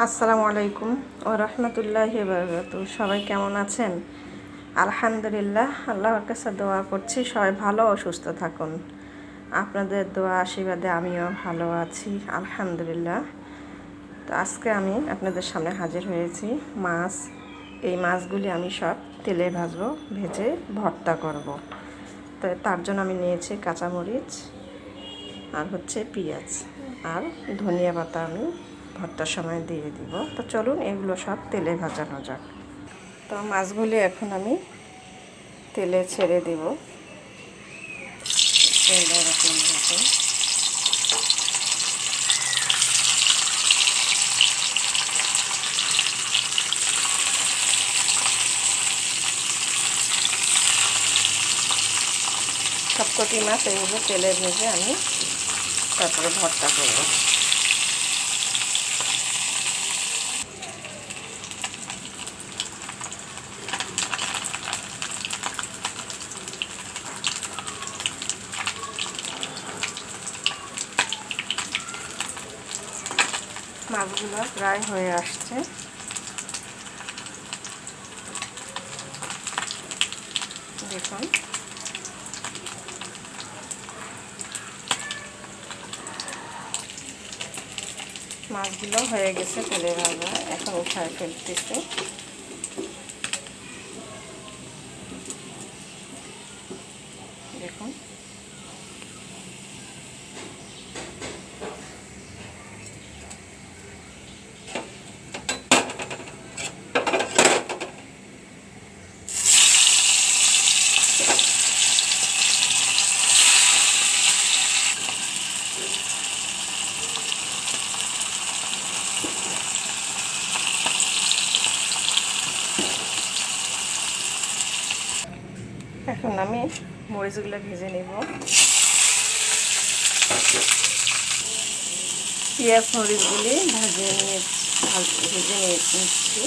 আসসালামু আলাইকুম ওয়া রাহমাতুল্লাহি ওয়া বারাকাতুহু। সবাই কেমন আছেন? আলহামদুলিল্লাহ, আল্লাহর কাছে দোয়া করছি সবাই ভালো ও সুস্থ থাকুন। আপনাদের দোয়া আশীর্বাদে আমিও ভালো আছি আলহামদুলিল্লাহ। তো আজকে আমি আপনাদের সামনে হাজির হয়েছি মাছ। এই মাছগুলি আমি সব তেলে ভাজবো, ভেজে ভর্তা করব। তো তার জন্য আমি নিয়েছি কাঁচামরিচ আর হচ্ছে পেঁয়াজ আর ধনিয়া পাতা আমি ভর্তার সময় দিয়ে দিব। তো চলুন এগুলো সব তেলে ভাজানো যাক। তো মাছগুলি এখন আমি তেলে ছেড়ে দেব। সবকটি মাছ এগুলো তেলে ভেজে আমি তারপরে ভর্তা করব। মাছগুলো প্রায় হয়ে আসছে। দেখুন মাছগুলো হয়ে গেছে তেলে ভাজা, এখন উঠায় ফেলতেছে। দেখুন এখন আমি মরিচগুলো ভেজে নেব। পেঁয়াজ মরিচগুলি ভেজে নিচ্ছি।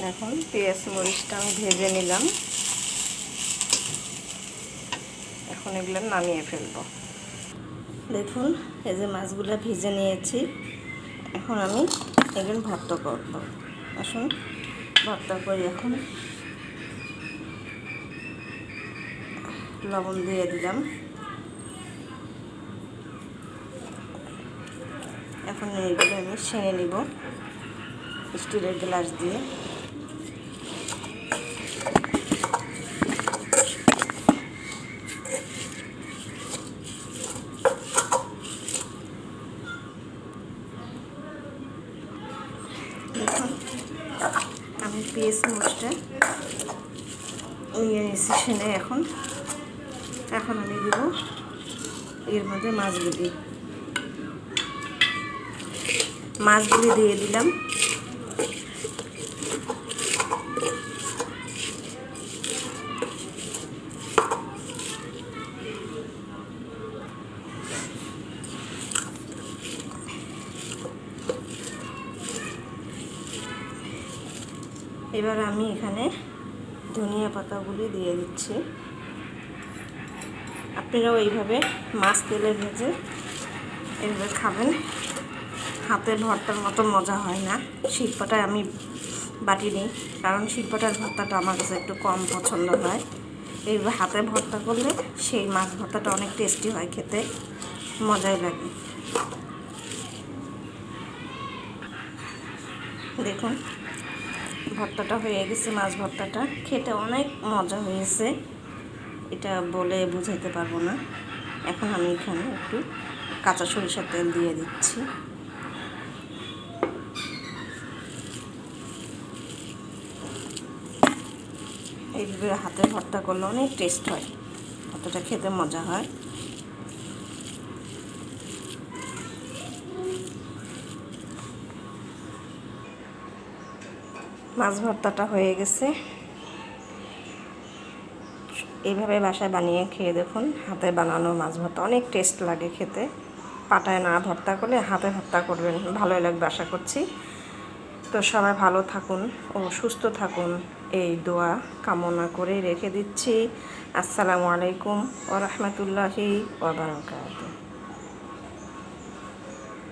এখন পেঁয়াজ মরিচটা আমি ভেজে নিলাম। এখন এগুলো নামিয়ে ফেলবো। দেখুন এই যে মাছগুলো ভেজে নিয়েছি, এখন আমি এগুলো ভর্তা করবো। আসুন ভর্তা করি। এখন লবণ দিয়ে দিলাম। এখন এইগুলো আমি ছেড়ে নিব স্টিলের গ্লাস দিয়ে। দেখুন আমি পেঁয়াজ মরিচটা নিয়ে নিয়েছি সেনে। এখন আমি দেব এর মধ্যে মাছগুলি দিয়ে দিলাম। এবার আমি এখানে ধনিয়া পাতাগুলি দিয়ে দিচ্ছি। আপনারাও এইভাবে মাছ তেলে ভেজে এইভাবে খাবেন। হাতের ভর্তার মতো মজা হয় না। শিলপাটায় আমি বাটি নিই, কারণ শিলপাটার ভর্তাটা আমার কাছে একটু কম পছন্দ হয়। এইভাবে হাতে ভর্তা করলে সেই মাছ ভর্তাটা অনেক টেস্টি হয়, খেতে মজাই লাগে। দেখুন ভর্তাটা হয়ে গেছে। মাছ ভর্তাটা খেতে অনেক মজা হয়েছে, এটা বলে বোঝাতে পারবো না। এখন আমি এখানে একটু কাঁচা সরিষার তেল দিয়ে দিচ্ছি। এইভাবে হাতে ভর্তা করলে অনেক টেস্ট হয়, ভর্তাটা খেতে মজা হয়। মাছ ভর্তাটা হয়ে গেছে। এইভাবে বাসায় বানিয়ে খেয়ে দেখুন। হাতে বানানো মাছ ভর্তা অনেক টেস্ট লাগে খেতে। পাটায় না ভর্তা করলে হাতে ভর্তা করবেন, ভালোই লাগবে আশা করছি। তো সবাই ভালো থাকুন ও সুস্থ থাকুন, এই দোয়া কামনা করে রেখে দিচ্ছি। আসসালামু আলাইকুম ওয়া রাহমাতুল্লাহি ওয়া বারাকাতুহু।